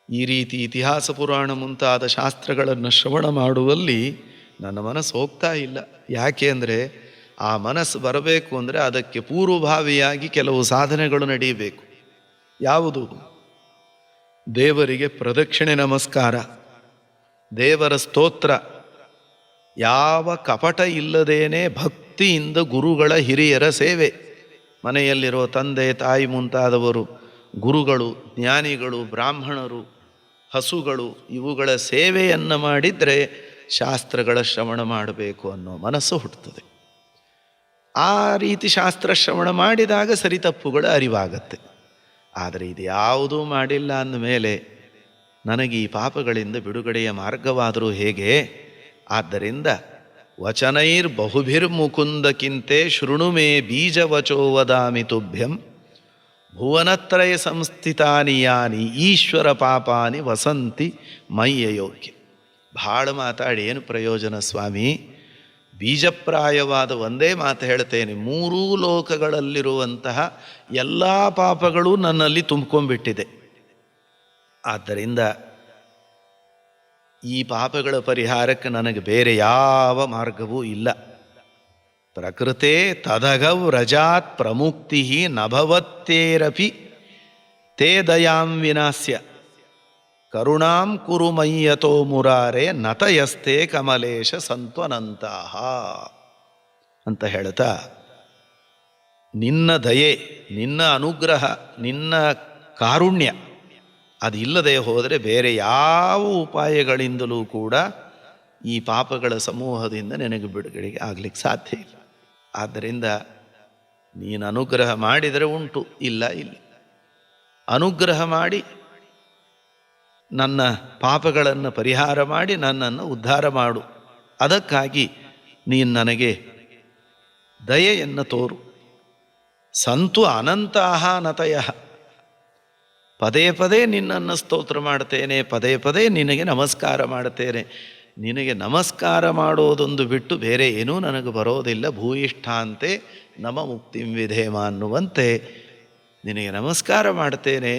ಈ ರೀತಿ ಇತಿಹಾಸ ಪುರಾಣ ಮುಂತಾದ ಶಾಸ್ತ್ರಗಳನ್ನು ಶ್ರವಣ ಮಾಡುವಲ್ಲಿ ನನ್ನ ಮನಸ್ಸು ಹೋಗ್ತಾ ಇಲ್ಲ. ಯಾಕೆ ಅಂದರೆ ಆ ಮನಸ್ಸು ಬರಬೇಕು ಅಂದರೆ ಅದಕ್ಕೆ ಪೂರ್ವಭಾವಿಯಾಗಿ ಕೆಲವು ಸಾಧನೆಗಳು ನಡೆಯಬೇಕು. ಯಾವುದು? ದೇವರಿಗೆ ಪ್ರದಕ್ಷಿಣೆ ನಮಸ್ಕಾರ, ದೇವರ ಸ್ತೋತ್ರ, ಯಾವ ಕಪಟ ಇಲ್ಲದೇನೆ ಭಕ್ತಿಯಿಂದ ಗುರುಗಳ ಹಿರಿಯರ ಸೇವೆ, ಮನೆಯಲ್ಲಿರೋ ತಂದೆ ತಾಯಿ ಮುಂತಾದವರು, ಗುರುಗಳು, ಜ್ಞಾನಿಗಳು, ಬ್ರಾಹ್ಮಣರು, ಹಸುಗಳು, ಇವುಗಳ ಸೇವೆಯನ್ನು ಮಾಡಿದರೆ ಶಾಸ್ತ್ರಗಳ ಶ್ರವಣ ಮಾಡಬೇಕು ಅನ್ನೋ ಮನಸ್ಸು ಹುಟ್ಟುತ್ತದೆ. ಆ ರೀತಿ ಶಾಸ್ತ್ರ ಶ್ರವಣ ಮಾಡಿದಾಗ ಸರಿ ತಪ್ಪುಗಳ ಅರಿವಾಗತ್ತೆ. ಆದರೆ ಇದು ಯಾವುದೂ ಮಾಡಿಲ್ಲ ಅಂದಮೇಲೆ ನನಗೆ ಈ ಪಾಪಗಳಿಂದ ಬಿಡುಗಡೆಯ ಮಾರ್ಗವಾದರೂ ಹೇಗೆ? ಆದ್ದರಿಂದ ವಚನೈರ್ ಬಹುಭಿರ್ಮುಕುಂದಕ್ಕಿಂತೆ ಶೃಣು ಮೇ ಬೀಜವಚೋ ವದಾಮಿ ತುಭ್ಯಂ ಭುವನತ್ರಯ ಸಂಸ್ಥಿತಾನಿ ಯಾನಿ ಈಶ್ವರ ಪಾಪಾನಿ ವಸಂತಿ ಮಯ್ಯಯೋಗ್ಯ. ಭಾಳ ಮಾತಾಡಿ ಏನು ಪ್ರಯೋಜನ ಸ್ವಾಮಿ? ಬೀಜಪ್ರಾಯವಾದ ಒಂದೇ ಮಾತು ಹೇಳ್ತೇನೆ, ಮೂರೂ ಲೋಕಗಳಲ್ಲಿರುವಂತಹ ಎಲ್ಲ ಪಾಪಗಳು ನನ್ನಲ್ಲಿ ತುಂಬಿಕೊಂಡ್ಬಿಟ್ಟಿದೆ. ಆದ್ದರಿಂದ ಈ ಪಾಪಗಳ ಪರಿಹಾರಕ್ಕೆ ನನಗೆ ಬೇರೆ ಯಾವ ಮಾರ್ಗವೂ ಇಲ್ಲ. ಪ್ರಕೃತೆ ತದಗವ್ ರಜಾತ್ ಪ್ರಮುಕ್ತಿ ನಭವತ್ತೇರಪಿ ತೇ ದಯಾಂ ವಿನಾಸ್ಯ ಕರುಣಾಂ ಕುರು ಮಯ್ಯತೋ ಮುರಾರೆ ನತಯಸ್ತೆ ಕಮಲೇಶ ಸಂತ್ವನಂತಹ ಅಂತ ಹೇಳ್ತಾ, ನಿನ್ನ ದಯೆ, ನಿನ್ನ ಅನುಗ್ರಹ, ನಿನ್ನ ಕಾರುಣ್ಯ ಅದಿಲ್ಲದೆ ಹೋದರೆ ಬೇರೆ ಯಾವ ಉಪಾಯಗಳಿಂದಲೂ ಕೂಡ ಈ ಪಾಪಗಳ ಸಮೂಹದಿಂದ ನಿನಗೆ ಬಿಡುಗಡೆಗೆ ಆಗಲಿಕ್ಕೆ ಸಾಧ್ಯ ಇಲ್ಲ. ಆದ್ದರಿಂದ ನೀನು ಅನುಗ್ರಹ ಮಾಡಿದರೆ ಉಂಟು, ಇಲ್ಲ ಇಲ್ಲ. ಅನುಗ್ರಹ ಮಾಡಿ ನನ್ನ ಪಾಪಗಳನ್ನು ಪರಿಹಾರ ಮಾಡಿ ನನ್ನನ್ನು ಉದ್ಧಾರ ಮಾಡು. ಅದಕ್ಕಾಗಿ ನೀನು ನನಗೆ ದಯೆಯನ್ನು ತೋರು. ಸಂತು ಅನಂತಾಹ ನತಯ, ಪದೇ ಪದೇ ನಿನ್ನನ್ನು ಸ್ತೋತ್ರ ಮಾಡ್ತೇನೆ, ಪದೇ ಪದೇ ನಿನಗೆ ನಮಸ್ಕಾರ ಮಾಡ್ತೇನೆ. ನಿನಗೆ ನಮಸ್ಕಾರ ಮಾಡೋದೊಂದು ಬಿಟ್ಟು ಬೇರೆ ಏನೂ ನನಗೆ ಬರೋದಿಲ್ಲ. ಭೂಯಿಷ್ಠಾಂತೆ ನಮ ಮುಕ್ತಿಂ ವಿಧೇಮ ಅನ್ನುವಂತೆ ನಿನಗೆ ನಮಸ್ಕಾರ ಮಾಡ್ತೇನೆ.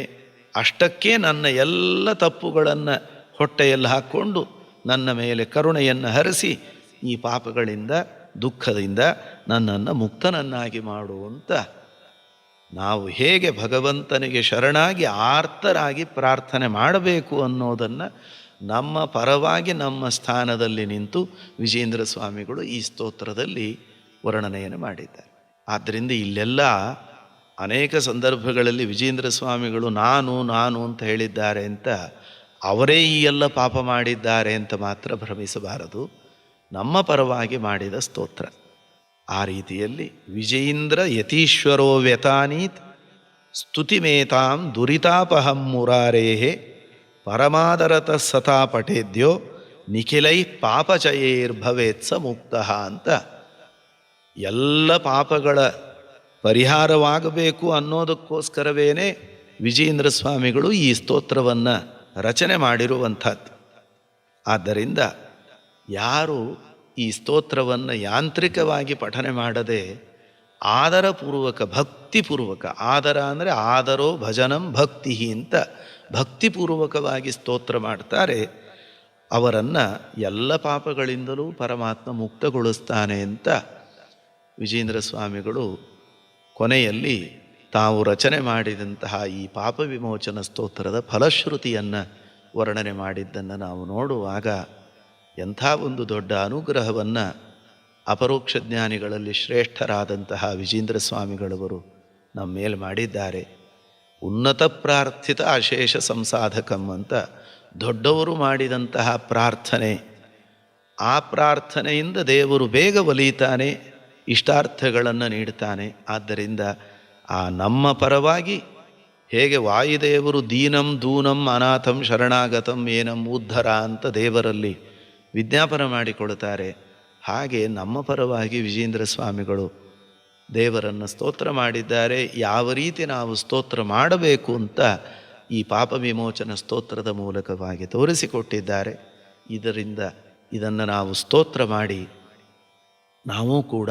ಅಷ್ಟಕ್ಕೆ ನನ್ನ ಎಲ್ಲ ತಪ್ಪುಗಳನ್ನು ಹೊಟ್ಟೆಯಲ್ಲಿ ಹಾಕ್ಕೊಂಡು ನನ್ನ ಮೇಲೆ ಕರುಣೆಯನ್ನು ಹರಿಸಿ ಈ ಪಾಪಗಳಿಂದ, ದುಃಖದಿಂದ ನನ್ನನ್ನು ಮುಕ್ತನನ್ನಾಗಿ ಮಾಡುವಂತ ನಾವು ಹೇಗೆ ಭಗವಂತನಿಗೆ ಶರಣಾಗಿ ಆರ್ತರಾಗಿ ಪ್ರಾರ್ಥನೆ ಮಾಡಬೇಕು ಅನ್ನೋದನ್ನು ನಮ್ಮ ಪರವಾಗಿ ನಮ್ಮ ಸ್ಥಾನದಲ್ಲಿ ನಿಂತು ವಿಜೇಂದ್ರ ಸ್ವಾಮಿಗಳು ಈ ಸ್ತೋತ್ರದಲ್ಲಿ ವರ್ಣನೆಯನ್ನು ಮಾಡಿದ್ದಾರೆ. ಆದ್ದರಿಂದ ಇಲ್ಲೆಲ್ಲ ಅನೇಕ ಸಂದರ್ಭಗಳಲ್ಲಿ ವಿಜೇಂದ್ರ ಸ್ವಾಮಿಗಳು ನಾನು ನಾನು ಅಂತ ಹೇಳಿದ್ದಾರೆ ಅಂತ ಅವರೇ ಈ ಎಲ್ಲ ಪಾಪ ಮಾಡಿದ್ದಾರೆ ಅಂತ ಮಾತ್ರ ಭ್ರಮಿಸಬಾರದು. ನಮ್ಮ ಪರವಾಗಿ ಮಾಡಿದ ಸ್ತೋತ್ರ. ಆ ರೀತಿಯಲ್ಲಿ ವಿಜೇಂದ್ರ ಯತೀಶ್ವರೋ ವ್ಯತಾನೀತ್ ಸ್ತುತಿಮೇತಾಂ ದುರಿತಾಪಹಂ ಮುರಾರೇಹೇ ಪರಮಾದರತ ಸತಾ ಪಠೇದ್ಯೋ ನಿಖಿಲೈ ಪಾಪಚಯೇರ್ಭವೇತ್ಸ ಮುಕ್ತಃ ಅಂತ ಎಲ್ಲ ಪಾಪಗಳ ಪರಿಹಾರವಾಗಬೇಕು ಅನ್ನೋದಕ್ಕೋಸ್ಕರವೇ ವಿಜಯೇಂದ್ರ ಸ್ವಾಮಿಗಳು ಈ ಸ್ತೋತ್ರವನ್ನು ರಚನೆ ಮಾಡಿರುವಂಥದ್ದು. ಆದ್ದರಿಂದ ಯಾರು ಈ ಸ್ತೋತ್ರವನ್ನು ಯಾಂತ್ರಿಕವಾಗಿ ಪಠನೆ ಮಾಡದೆ ಆದರಪೂರ್ವಕ, ಭಕ್ತಿಪೂರ್ವಕ, ಆದರ ಅಂದರೆ ಆದರೋ ಭಜನಂ ಭಕ್ತಿ ಅಂತ ಭಕ್ತಿಪೂರ್ವಕವಾಗಿ ಸ್ತೋತ್ರ ಮಾಡ್ತಾರೆ, ಅವರನ್ನು ಎಲ್ಲ ಪಾಪಗಳಿಂದಲೂ ಪರಮಾತ್ಮ ಮುಕ್ತಗೊಳಿಸ್ತಾನೆ ಅಂತ ವಿಜಯೇಂದ್ರ ಸ್ವಾಮಿಗಳು ಕೊನೆಯಲ್ಲಿ ತಾವು ರಚನೆ ಮಾಡಿದಂತಹ ಈ ಪಾಪ ವಿಮೋಚನ ಸ್ತೋತ್ರದ ಫಲಶ್ರುತಿಯನ್ನು ವರ್ಣನೆ ಮಾಡಿದ್ದನ್ನು ನಾವು ನೋಡುವಾಗ ಎಂಥ ಒಂದು ದೊಡ್ಡ ಅನುಗ್ರಹವನ್ನು ಅಪರೋಕ್ಷ ಜ್ಞಾನಿಗಳಲ್ಲಿ ಶ್ರೇಷ್ಠರಾದಂತಹ ವಿಜಯೇಂದ್ರ ಸ್ವಾಮಿಗಳವರು ನಮ್ಮ ಮೇಲೆ ಮಾಡಿದ್ದಾರೆ. ಉನ್ನತ ಪ್ರಾರ್ಥಿತ ಅಶೇಷ ಸಂಸಾಧಕಂ ಅಂತ ದೊಡ್ಡವರು ಮಾಡಿದಂತಹ ಪ್ರಾರ್ಥನೆ, ಆ ಪ್ರಾರ್ಥನೆಯಿಂದ ದೇವರು ಬೇಗ ಒಲಿತಾನೆ, ಇಷ್ಟಾರ್ಥಗಳನ್ನು ನೀಡ್ತಾನೆ. ಆದ್ದರಿಂದ ಆ ನಮ್ಮ ಪರವಾಗಿ ಹೇಗೆ ವಾಯುದೇವರು ದೀನಂ ದೂನಂ ಅನಾಥಂ ಶರಣಾಗತಂ ಏನಂ ಉದ್ಧರ ಅಂತ ದೇವರಲ್ಲಿ ವಿಜ್ಞಾಪನ ಮಾಡಿಕೊಳ್ತಾರೆ, ಹಾಗೆ ನಮ್ಮ ಪರವಾಗಿ ವಿಜಯೇಂದ್ರ ಸ್ವಾಮಿಗಳು ದೇವರನ್ನು ಸ್ತೋತ್ರ ಮಾಡಿದ್ದಾರೆ. ಯಾವ ರೀತಿ ನಾವು ಸ್ತೋತ್ರ ಮಾಡಬೇಕು ಅಂತ ಈ ಪಾಪ ವಿಮೋಚನ ಸ್ತೋತ್ರದ ಮೂಲಕವಾಗಿ ತೋರಿಸಿಕೊಟ್ಟಿದ್ದಾರೆ. ಇದರಿಂದ ಇದನ್ನು ನಾವು ಸ್ತೋತ್ರ ಮಾಡಿ ನಾವು ಕೂಡ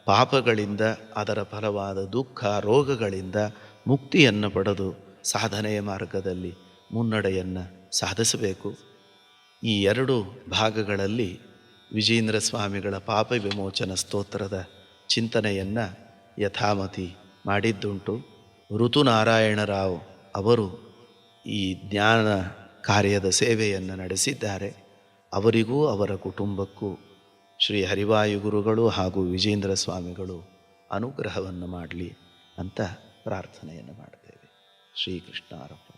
ಪಾಪಗಳಿಂದ, ಅದರ ಫಲವಾದ ದುಃಖ ರೋಗಗಳಿಂದ ಮುಕ್ತಿಯನ್ನು ಪಡೆದು ಸಾಧನೆಯ ಮಾರ್ಗದಲ್ಲಿ ಮುನ್ನಡೆಯನ್ನು ಸಾಧಿಸಬೇಕು. ಈ ಎರಡು ಭಾಗಗಳಲ್ಲಿ ವಿಜಯೇಂದ್ರ ಸ್ವಾಮಿಗಳ ಪಾಪ ವಿಮೋಚನ ಸ್ತೋತ್ರದ ಚಿಂತನೆಯನ್ನು ಯಥಾಮತಿ ಮಾಡಿದ್ದುಂಟು. ಋತುನಾರಾಯಣರಾವ್ ಅವರು ಈ ಜ್ಞಾನ ಕಾರ್ಯದ ಸೇವೆಯನ್ನು ನಡೆಸಿದ್ದಾರೆ. ಅವರಿಗೂ ಅವರ ಕುಟುಂಬಕ್ಕೂ ಶ್ರೀ ಹರಿವಾಯು ಗುರುಗಳು ಹಾಗೂ ವಿಜಯೇಂದ್ರ ಸ್ವಾಮಿಗಳು ಅನುಗ್ರಹವನ್ನು ಮಾಡಲಿ ಅಂತ ಪ್ರಾರ್ಥನೆಯನ್ನು ಮಾಡ್ತೇವೆ. ಶ್ರೀಕೃಷ್ಣಾರ್ಪಣ.